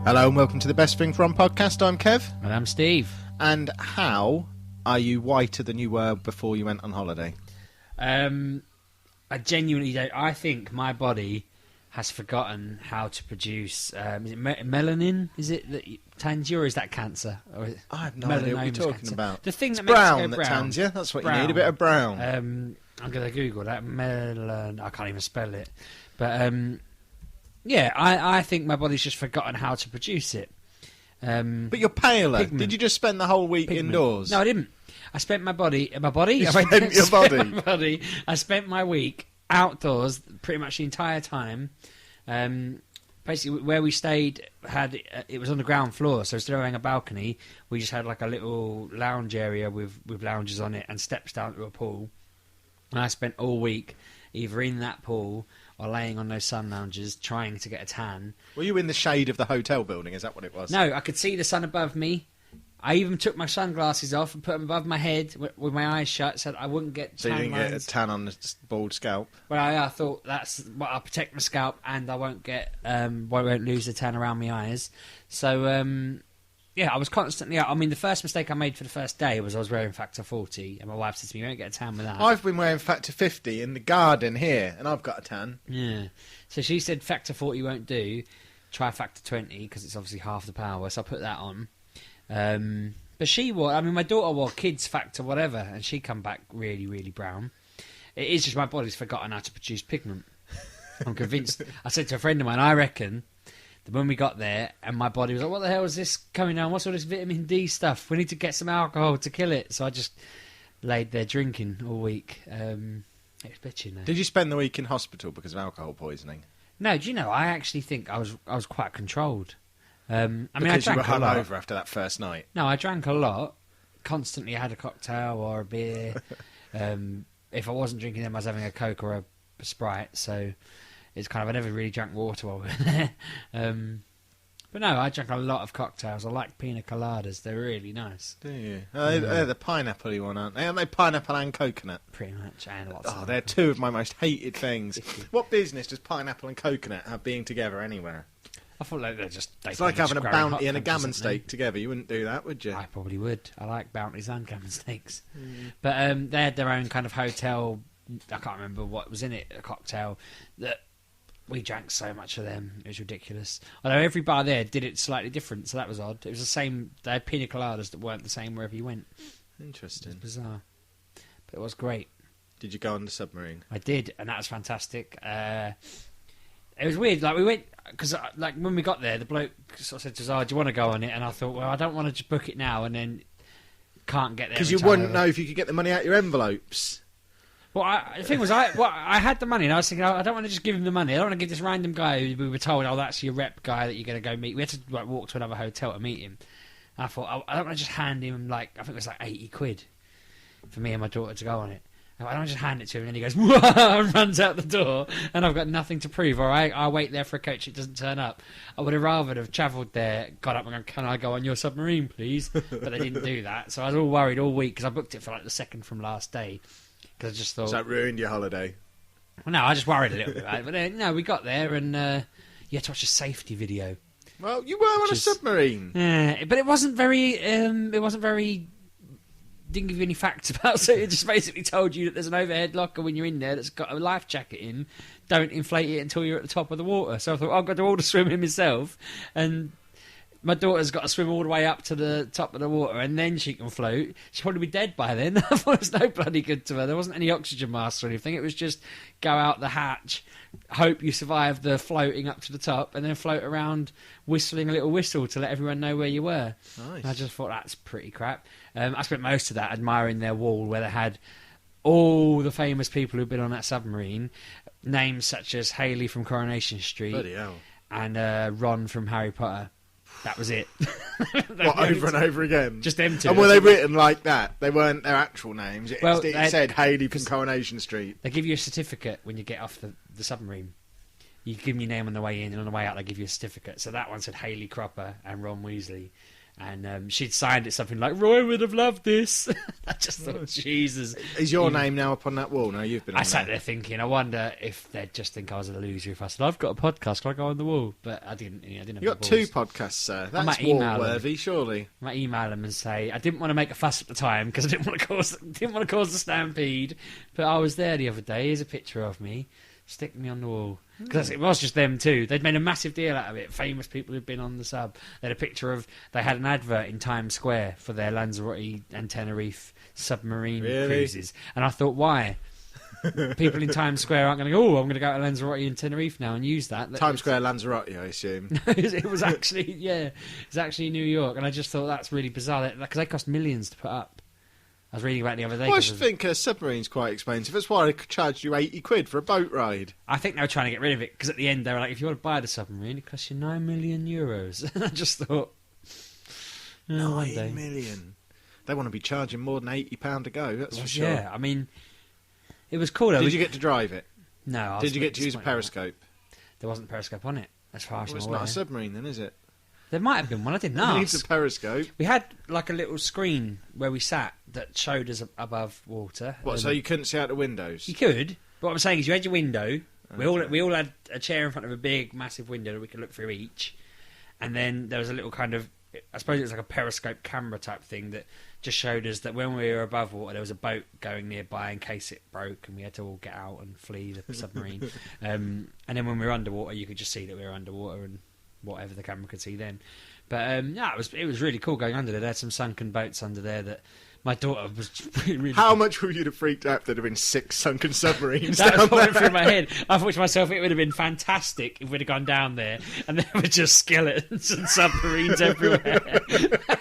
Hello and welcome to the Best Thing From podcast. I'm Kev. And I'm Steve. And how are you whiter than you were before you went on holiday? I genuinely don't. I think my body has forgotten how to produce. Is it melanin? Is it that tans you, or is that cancer? Or I have no idea what you're talking cancer. about. The thing it's that makes brown it go that brown. tans you. That's what Brown. you need, a bit of brown. I'm going to Google that. Melan. I can't even spell it. But yeah, I think my body's just forgotten how to produce it. But you're paler. Pigment. Did you just spend the whole week indoors? No, I didn't. I spent my body. My body? You spent your body? My body. I spent my week outdoors pretty much the entire time. Basically, where we stayed it was on the ground floor, so instead of having a balcony, we just had like a little lounge area with lounges on it and steps down to a pool. And I spent all week either in that pool or laying on those sun lounges trying to get a tan. Were you in the shade of the hotel building? Is that what it was? No, I could see the sun above me. I even took my sunglasses off and put them above my head with my eyes shut so that I wouldn't get tan So you didn't lines. get a tan on the bald scalp? Well, I thought that's what I'll protect my scalp and I won't get won't lose the tan around my eyes. So yeah, I was constantly out. I mean, the first mistake I made for the first day was I was wearing Factor 40, and my wife said to me, "You won't get a tan with that." I've been wearing Factor 50 in the garden here, and I've got a tan. Yeah. So she said Factor 40 won't do. Try Factor 20 because it's obviously half the power. So I put that on. But she wore. I mean, my daughter wore Kids Factor whatever, and she come back really, really brown. It is just my body's forgotten how to produce pigment. I'm convinced. I said to a friend of mine, I reckon that when we got there, and my body was like, "What the hell is this coming on? What's all this vitamin D stuff? We need to get some alcohol to kill it." So I just laid there drinking all week. It was bitching though. Did you spend the week in hospital because of alcohol poisoning? No, do you know? I actually think I was quite controlled. I mean, I Because you were drank a lot. hungover after that first night. No, I drank a lot. Constantly had a cocktail or a beer. If I wasn't drinking them, I was having a Coke or a Sprite. So it's kind of I never really drank water while we were there. But no, I drank a lot of cocktails. I like pina coladas. They're really nice. Do you? They're the pineapple-y one, aren't they? Aren't they pineapple and coconut? Pretty much, and lots Oh, of they're two of my most hated things. What business does pineapple and coconut have being together anywhere? I thought like they're just. It's like having a bounty and a gammon steak together. You wouldn't do that, would you? I probably would. I like bounties and gammon steaks. But they had their own kind of hotel. I can't remember what was in it. A cocktail that we drank so much of them. It was ridiculous. Although every bar there did it slightly different, so that was odd. It was the same. They had pina coladas that weren't the same wherever you went. Interesting. It was bizarre, but it was great. Did you go on the submarine? I did, and that was fantastic. It was weird. Like we went because like when we got there, the bloke sort of said to us, "Oh, do you want to go on it?" And I thought, well, I don't want to just book it now and then can't get there Because you wouldn't know if you could get the money out of your envelopes. Well, the thing was, I had the money, and I was thinking, I don't want to just give him the money. I don't want to give this random guy who we were told, "Oh, that's your rep guy that you're going to go meet." We had to like walk to another hotel to meet him. And I thought, I don't want to just hand him like I think it was like 80 quid for me and my daughter to go on it. I don't want to just hand it to him, and he goes and runs out the door, and I've got nothing to prove. Or I wait there for a coach; it doesn't turn up. I would have rather have travelled there, got up and gone, "Can I go on your submarine, please?" But they didn't do that, so I was all worried all week because I booked it for like the second from last day. Because I just thought... So that ruined your holiday? Well, no, I just worried a little bit about it. But then, no, we got there and you had to watch a safety video. Well, you were on a submarine. Yeah, but it wasn't very... Didn't give you any facts about it. So it just basically told you that there's an overhead locker when you're in there that's got a life jacket in. Don't inflate it until you're at the top of the water. So I thought, I've got to do all the swimming myself. And... my daughter's got to swim all the way up to the top of the water and then she can float. She'd probably be dead by then. I thought it was no bloody good to her. There wasn't any oxygen masks or anything. It was just go out the hatch, hope you survive the floating up to the top, and then float around whistling a little whistle to let everyone know where you were. Nice. I just thought, that's pretty crap. I spent most of that admiring their wall where they had all the famous people who've been on that submarine, names such as Haley from Coronation Street. Bloody hell. And Ron from Harry Potter. That was it. What, over and over again? Just them two. And were they written like that? They weren't their actual names. It Well, said Haley from Coronation Street. They give you a certificate when you get off the submarine. You give them your name on the way in, and on the way out they give you a certificate. So that one said Haley Cropper and Ron Weasley. And she'd signed it something like, Roy would have loved this. I just thought, Jesus. Is your name now up on that wall? No, you've been on I sat there thinking, I wonder if they'd just think I was a loser if I said, I've got a podcast, can I go on the wall? But I didn't. I didn't have You got the two balls. podcasts, sir. I might That's email wall-worthy, surely. I might email them and say, I didn't want to make a fuss at the time because I didn't want to cause the stampede. But I was there the other day. Here's a picture of me. Stick me on the wall. Because it was just them too. They'd made a massive deal out of it. Famous people who'd been on the sub. They had a picture of... They had an advert in Times Square for their Lanzarote and Tenerife submarine cruises. And I thought, why? People in Times Square aren't going to go, I'm going to go to Lanzarote and Tenerife now and use that. Times Square, Lanzarote, I assume. It was actually, it was actually New York. And I just thought that's really bizarre. Because they cost millions to put up. I was reading about it the other day. Well, I should think a submarine's quite expensive. That's why I charged you £80 for a boat ride. I think they were trying to get rid of it because at the end they were like, if you want to buy the submarine, it costs you €9 million. And I just thought, $9 million. They want to be charging more than £80 to go. That's for sure. Yeah, I mean, it was cool. Did you get to drive it? No. Did you get to use a periscope? There wasn't a periscope on it, as far as I'm It's aware. not a submarine, then, is it? There might have been one. I didn't It ask. needs a periscope. We had like a little screen where we sat that showed us above water. What? So you couldn't see out the windows? You could. But what I'm saying is, you had your window. Okay. We all had a chair in front of a big, massive window that we could look through each. And then there was a little kind of, I suppose it was like a periscope camera type thing that just showed us that when we were above water, there was a boat going nearby in case it broke, and we had to all get out and flee the submarine. And then when we were underwater, you could just see that we were underwater and whatever the camera could see then. But it was really cool going under there. There had some sunken boats under there that my daughter was really. How much would you have freaked out if there'd have been 6 sunken submarines? That was down what went there? through my head. I thought to myself, it would have been fantastic if we'd have gone down there and there were just skeletons and submarines everywhere.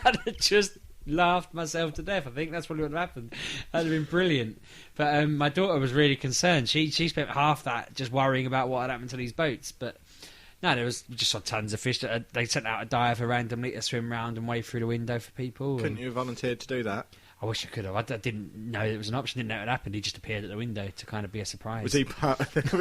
I'd have just laughed myself to death. I think that's probably what would have happened. That'd have been brilliant. But my daughter was really concerned. She spent half that just worrying about what had happened to these boats. But no, we just saw tons of fish. They sent out a diver randomly to swim round and wave through the window for people. Couldn't you have volunteered to do that? I wish I could have. I didn't know it was an option. Didn't know it happened. He just appeared at the window to kind of be a surprise. Was he part of the trip,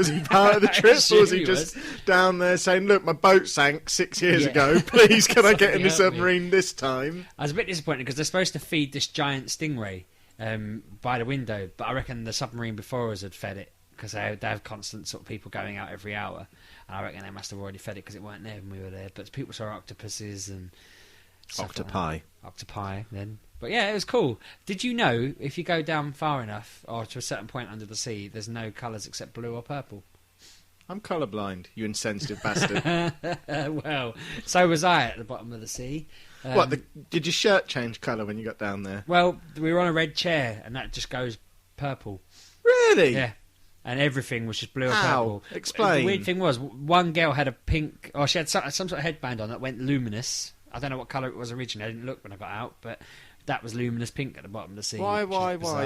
or was he just down there saying, "Look, my boat sank 6 years ago. Please, can I get in the submarine this time?" I was a bit disappointed because they're supposed to feed this giant stingray by the window, but I reckon the submarine before us had fed it because they have constant sort of people going out every hour, and I reckon they must have already fed it because it weren't there when we were there. But people saw octopuses and Octopi then. But yeah, it was cool. Did you know if you go down far enough or to a certain point under the sea, there's no colours except blue or purple? I'm colourblind, you insensitive bastard. Well, so was I at the bottom of the sea. Did your shirt change colour when you got down there? Well, we were on a red chair, and that just goes purple. Really? Yeah. And everything was just blue or How? purple. Explain. The weird thing was, one girl had a pink... Or she had some sort of headband on that went luminous. I don't know what colour it was originally. I didn't look when I got out, but that was luminous pink at the bottom of the sea. Why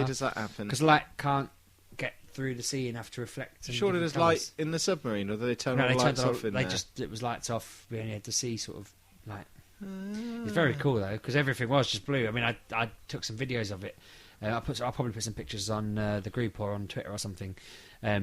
does that happen? Because light can't get through the sea enough to reflect. Surely there's light in the submarine, or do they turn all the lights off in there? It was lights off. We only had the sea sort of light. It's very cool though, because everything was just blue. I mean, I took some videos of it. I'll probably put some pictures on the group or on Twitter or something,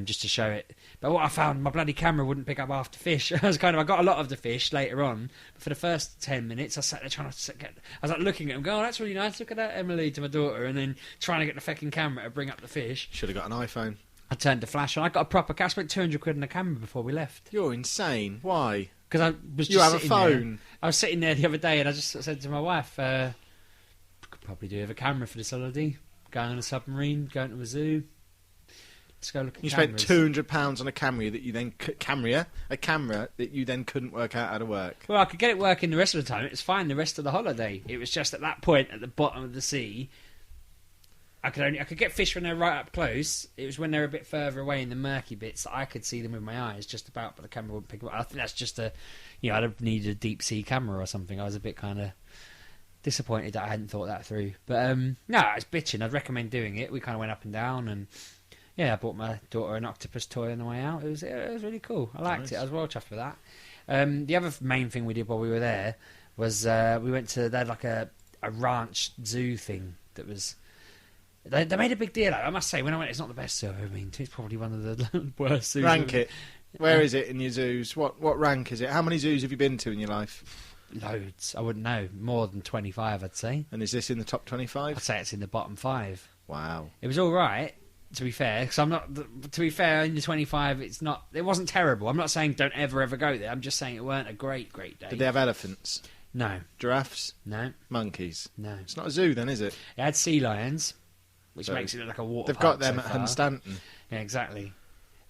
just to show it. But what I found, my bloody camera wouldn't pick up half the fish. I got a lot of the fish later on, but for the first 10 minutes, I sat there trying to I was like looking at them, going, "Oh, that's really nice. Look at that, Emily," to my daughter, and then trying to get the fucking camera to bring up the fish. Should have got an iPhone. I turned the flash on. I got a proper camera. I spent £200 on the camera before we left. You're insane. Why? Because I was just You have a sitting phone. there. I was sitting there the other day, and I just said to my wife, "Could probably do with a camera for this holiday. Going on a submarine, going to a zoo. Let's go look at You cameras." spent £200 on a camera that you then couldn't work out how to work. Well, I could get it working the rest of the time. It was fine the rest of the holiday. It was just at that point at the bottom of the sea, I could get fish when they're right up close. It was when they're a bit further away in the murky bits that I could see them with my eyes just about, but the camera wouldn't pick them up. I think that's just I'd have needed a deep sea camera or something. I was a bit kind of disappointed that I hadn't thought that through. But no, it's bitching. I'd recommend doing it. We kind of went up and down, and yeah, I bought my daughter an octopus toy on the way out. It was really cool. I liked it. I was well chuffed with that. The other main thing we did while we were there was we went to, they had like a ranch zoo thing that was... They made a big deal out of it. I must say, when I went, it's not the best zoo I've ever been to. It's probably one of the worst zoos. Rank it. Where is it in your zoos? What rank is it? How many zoos have you been to in your life? Loads. I wouldn't know. More than 25, I'd say. And is this in the top 25? I'd say it's in the bottom 5. Wow. It was all right, to be fair. Because I'm not. To be fair, in the 25, it's not. It wasn't terrible. I'm not saying don't ever go there. I'm just saying it weren't a great day. Did they have elephants? No. Giraffes? No. Monkeys? No. It's not a zoo then, is it? It had sea lions, which So makes it look like a water They've park got them so at far. Hunstanton. Yeah, exactly.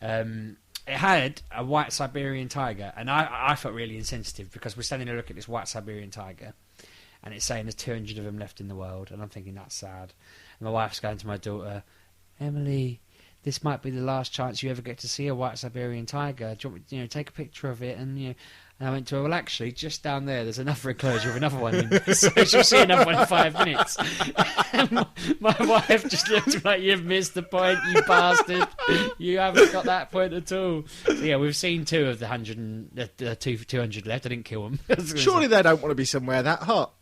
It had a white Siberian tiger, and I felt really insensitive because we're standing there looking at this white Siberian tiger, and it's saying there's 200 of them left in the world, and I'm thinking that's sad. And my wife's going to my daughter, Emily, this might be the last chance you ever get to see a white Siberian tiger. Do you want me, take a picture of it? And and I went to her, well, actually, just down there's another enclosure of another one in, so she'll see another one in 5 minutes. And my wife just looked at me like, you've missed the point, you bastard. You haven't got that point at all. So, yeah, we've seen 2 of the 200 left. I didn't kill them. Surely they don't want to be somewhere that hot.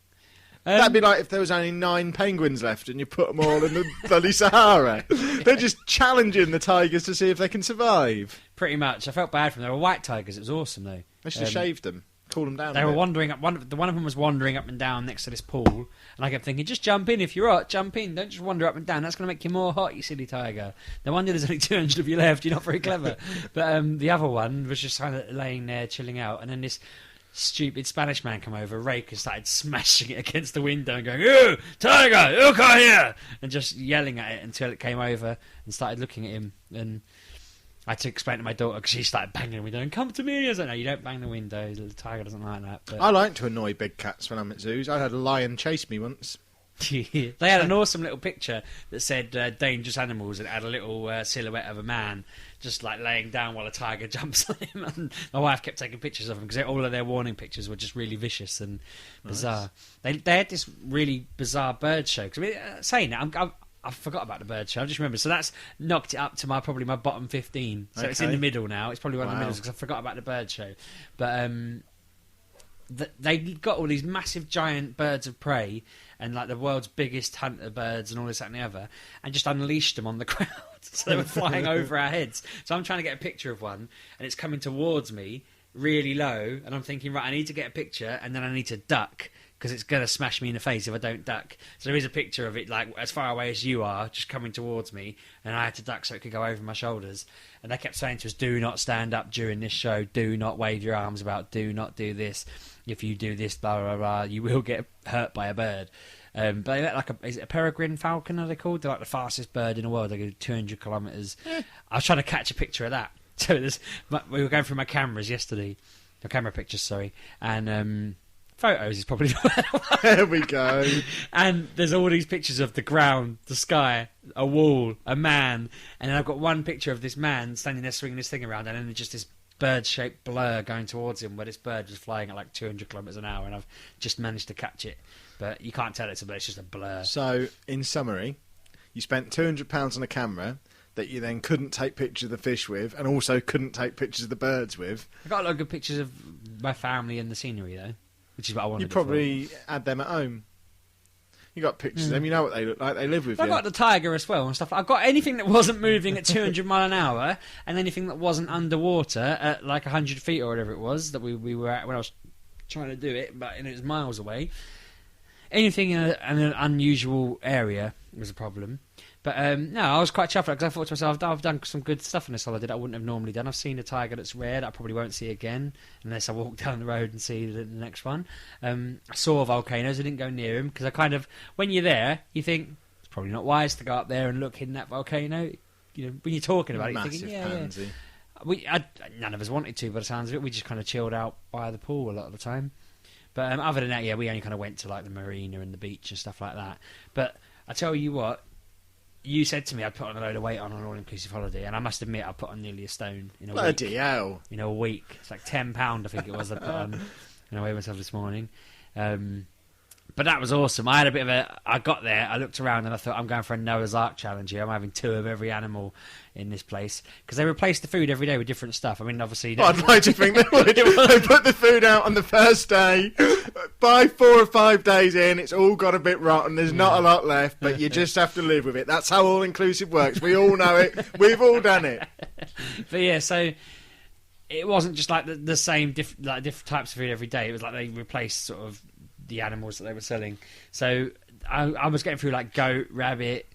That'd be like if there was only 9 penguins left and you put them all in the bloody Sahara. They're just challenging the tigers to see if they can survive. Pretty much. I felt bad for them. They were white tigers. It was awesome, though. They should have shaved them. Cool them down They a were bit. wandering up. One of them was wandering up and down next to this pool, and I kept thinking, just jump in if you're hot. Jump in. Don't just wander up and down. That's going to make you more hot, you silly tiger. No wonder there's only 200 of you left. You're not very clever. But the other one was just kind of laying there, chilling out, and then this stupid Spanish man come over, rake, and started smashing it against the window and going, "You tiger, you come here!" and just yelling at it until it came over and started looking at him. And I had to explain to my daughter because she started banging the window and come to me. I was like, no, you don't bang the window. The tiger doesn't like that. But I like to annoy big cats when I'm at zoos. I had a lion chase me once. they had an awesome little picture that said dangerous animals, and it had a little silhouette of a man just like laying down while a tiger jumps on him. And my wife kept taking pictures of him because all of their warning pictures were just really vicious and bizarre. They had this really bizarre bird show. Cause, saying that, I forgot about the bird show. I just remember. So that's knocked it up to probably my bottom 15. So it's in the middle now. It's probably one of the middles because I forgot about the bird show. But they got all these massive giant birds of prey and like the world's biggest hunter birds and all this, that and the other, and just unleashed them on the crowd. So they were flying over our heads. So I'm trying to get a picture of one, and it's coming towards me really low, and I'm thinking, right, I need to get a picture, and then I need to duck because it's going to smash me in the face if I don't duck. So there is a picture of it like as far away as you are, just coming towards me, and I had to duck so it could go over my shoulders. And they kept saying to us, do not stand up during this show, do not wave your arms about, do not do this. If you do this, blah, blah, blah, you will get hurt by a bird. But they look like is it a peregrine falcon, are they called? They're like the fastest bird in the world. They go 200 kilometres. I was trying to catch a picture of that. So we were going through my cameras yesterday. The camera pictures, sorry. And photos is probably There we go. And there's all these pictures of the ground, the sky, a wall, a man. And then I've got one picture of this man standing there swinging this thing around, and then just this bird-shaped blur going towards him where this bird is flying at like 200 kilometres an hour, and I've just managed to catch it. But you can't tell it's a bird, it's just a blur. So, in summary, you spent £200 on a camera that you then couldn't take pictures of the fish with, and also couldn't take pictures of the birds with. I got a lot of good pictures of my family and the scenery, though, which is what I wanted. You probably had them at home. You got pictures of them, you know what they look like, they live with you. I got the tiger as well and stuff. I got anything that wasn't moving at 200 mile an hour, and anything that wasn't underwater at like 100 feet or whatever it was that we were at when I was trying to do it, but it was miles away. Anything in an unusual area was a problem. But no, I was quite chuffed because I thought to myself, I've done some good stuff on this holiday that I wouldn't have normally done. I've seen a tiger that's rare that I probably won't see again unless I walk down the road and see the next one. I saw volcanoes. I didn't go near them because I kind of, when you're there, you think it's probably not wise to go up there and look in that volcano. You know, when you're talking about it, you're thinking, yeah. None of us wanted to, by the sounds of it. We just kind of chilled out by the pool a lot of the time. But other than that, yeah, we only kind of went to like the marina and the beach and stuff like that. But I tell you what, you said to me I'd put on a load of weight on an all-inclusive holiday, and I must admit I put on nearly a stone in a week. Bloody hell. In a week. It's like £10, I think it was, I put on, and I weighed myself this morning. But that was awesome. I got there, I looked around and I thought, I'm going for a Noah's Ark challenge here. I'm having 2 of every animal in this place. Because they replace the food every day with different stuff. I mean, obviously... I'd like to think they would. They put the food out on the first day. By 4 or 5 days in, it's all got a bit rotten. There's not a lot left, but you just have to live with it. That's how all-inclusive works. We all know it. We've all done it. But yeah, so... it wasn't just like the same different types of food every day. It was like they replaced sort of the animals that they were selling. So I was getting through like goat, rabbit,